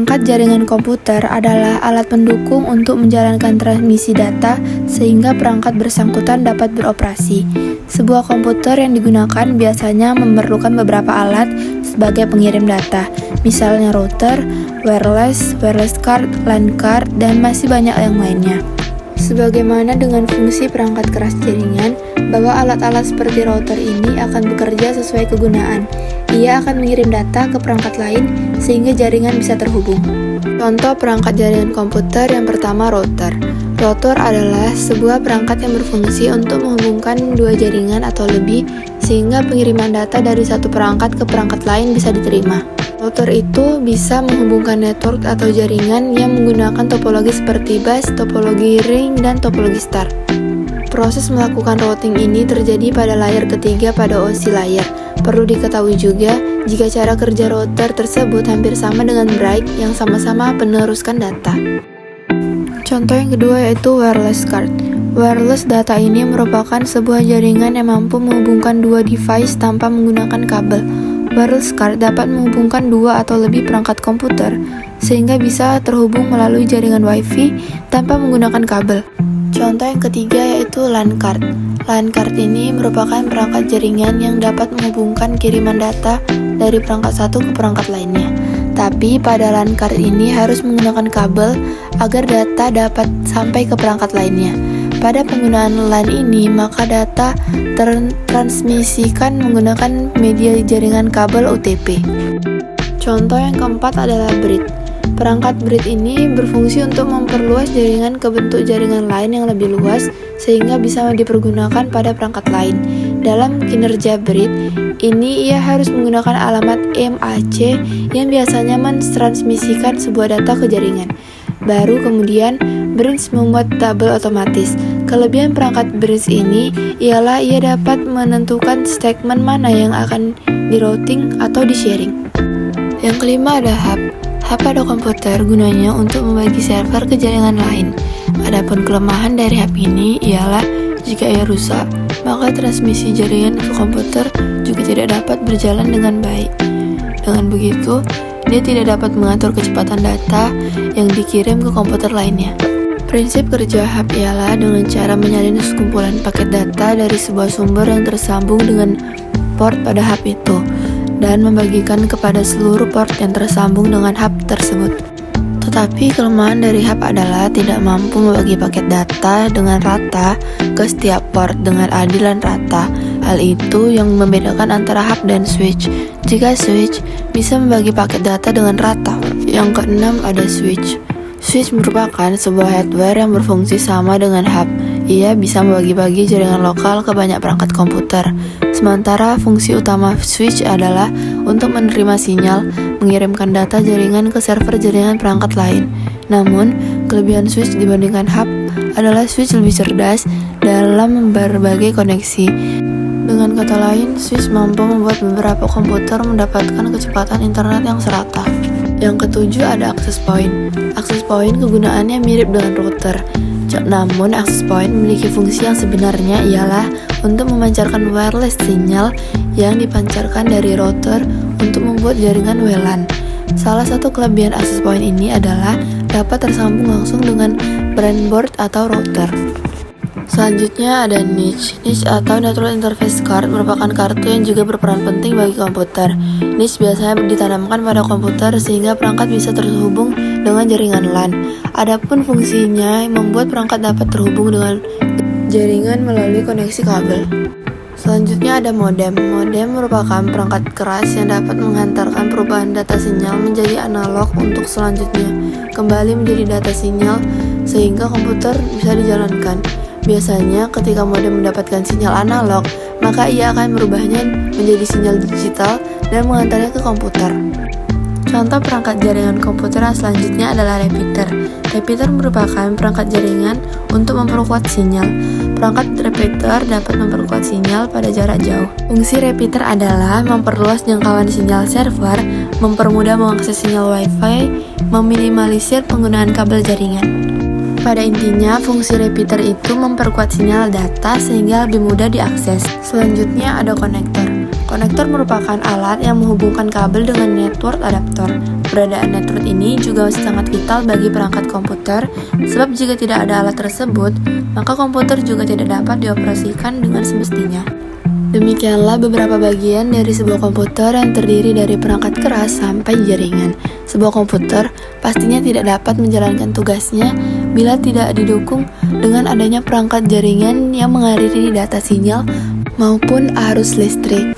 Perangkat jaringan komputer adalah alat pendukung untuk menjalankan transmisi data sehingga perangkat bersangkutan dapat beroperasi. Sebuah komputer yang digunakan biasanya memerlukan beberapa alat sebagai pengirim data, misalnya router, wireless card, LAN card, dan masih banyak yang lainnya. Sebagaimana dengan fungsi perangkat keras jaringan, bahwa alat-alat seperti router ini akan bekerja sesuai kegunaan. Ia akan mengirim data ke perangkat lain sehingga jaringan bisa terhubung. Contoh perangkat jaringan komputer yang pertama, router. Router adalah sebuah perangkat yang berfungsi untuk menghubungkan dua jaringan atau lebih sehingga pengiriman data dari satu perangkat ke perangkat lain bisa diterima. Router itu bisa menghubungkan network atau jaringan yang menggunakan topologi seperti bus, topologi ring, dan topologi star. Proses melakukan routing ini terjadi pada layer ketiga pada OSI layer. Perlu diketahui juga jika cara kerja router tersebut hampir sama dengan break yang sama-sama meneruskan data. Contoh yang kedua yaitu wireless card. Wireless data ini merupakan sebuah jaringan yang mampu menghubungkan dua device tanpa menggunakan kabel. Wireless card dapat menghubungkan dua atau lebih perangkat komputer, sehingga bisa terhubung melalui jaringan Wi-Fi tanpa menggunakan kabel. Contoh yang ketiga yaitu LAN card. LAN card ini merupakan perangkat jaringan yang dapat menghubungkan kiriman data dari perangkat satu ke perangkat lainnya. Tapi pada LAN card ini harus menggunakan kabel agar data dapat sampai ke perangkat lainnya. Pada penggunaan LAN ini, maka data tertransmisikan menggunakan media jaringan kabel OTP. Contoh yang keempat adalah bridge. Perangkat bridge ini berfungsi untuk memperluas jaringan ke bentuk jaringan lain yang lebih luas sehingga bisa dipergunakan pada perangkat lain. Dalam kinerja bridge ini, ia harus menggunakan alamat MAC yang biasanya mentransmisikan sebuah data ke jaringan. Baru kemudian, bridge membuat tabel otomatis. Kelebihan perangkat bridge ini ialah ia dapat menentukan segmen mana yang akan di-routing atau di-sharing. Yang kelima ada hub. Hub pada komputer gunanya untuk membagi server ke jaringan lain. Adapun kelemahan dari hub ini ialah jika ia rusak, maka transmisi jaringan ke komputer juga tidak dapat berjalan dengan baik. Dengan begitu, dia tidak dapat mengatur kecepatan data yang dikirim ke komputer lainnya. Prinsip kerja hub ialah dengan cara menyalin sekumpulan paket data dari sebuah sumber yang tersambung dengan port pada hub itu, dan membagikan kepada seluruh port yang tersambung dengan hub tersebut. Tetapi kelemahan dari hub adalah tidak mampu membagi paket data dengan rata ke setiap port dengan adil dan rata. Hal itu yang membedakan antara hub dan switch. Jika switch bisa membagi paket data dengan rata. Yang keenam ada switch. Switch merupakan sebuah hardware yang berfungsi sama dengan hub. Ia bisa membagi-bagi jaringan lokal ke banyak perangkat komputer. Sementara fungsi utama switch adalah untuk menerima sinyal, mengirimkan data jaringan ke server jaringan perangkat lain. Namun, kelebihan switch dibandingkan hub adalah switch lebih cerdas dalam berbagai koneksi. Dengan kata lain, switch mampu membuat beberapa komputer mendapatkan kecepatan internet yang serata. Yang ketujuh ada access point. Access point kegunaannya mirip dengan router. Namun, access point memiliki fungsi yang sebenarnya ialah untuk memancarkan wireless sinyal yang dipancarkan dari router untuk membuat jaringan WLAN. Salah satu kelebihan access point ini adalah dapat tersambung langsung dengan breadboard atau router. Selanjutnya ada NIC. NIC atau Network Interface Card merupakan kartu yang juga berperan penting bagi komputer. NIC biasanya ditanamkan pada komputer sehingga perangkat bisa terhubung dengan jaringan LAN. Adapun fungsinya membuat perangkat dapat terhubung dengan jaringan melalui koneksi kabel. Selanjutnya ada modem. Modem merupakan perangkat keras yang dapat menghantarkan perubahan data sinyal menjadi analog untuk selanjutnya kembali menjadi data sinyal sehingga komputer bisa dijalankan. Biasanya ketika modem mendapatkan sinyal analog, maka ia akan merubahnya menjadi sinyal digital dan mengantarnya ke komputer. Contoh perangkat jaringan komputer yang selanjutnya adalah repeater. Repeater merupakan perangkat jaringan untuk memperkuat sinyal. Perangkat repeater dapat memperkuat sinyal pada jarak jauh. Fungsi repeater adalah memperluas jangkauan sinyal server, mempermudah mengakses sinyal Wi-Fi, meminimalisir penggunaan kabel jaringan. Pada intinya, fungsi repeater itu memperkuat sinyal data sehingga lebih mudah diakses. Selanjutnya ada konektor. Konektor merupakan alat yang menghubungkan kabel dengan network adaptor. Keberadaan network ini juga sangat vital bagi perangkat komputer, sebab jika tidak ada alat tersebut, maka komputer juga tidak dapat dioperasikan dengan semestinya. Demikianlah beberapa bagian dari sebuah komputer yang terdiri dari perangkat keras sampai jaringan. Sebuah komputer pastinya tidak dapat menjalankan tugasnya bila tidak didukung dengan adanya perangkat jaringan yang mengaliri data sinyal maupun arus listrik.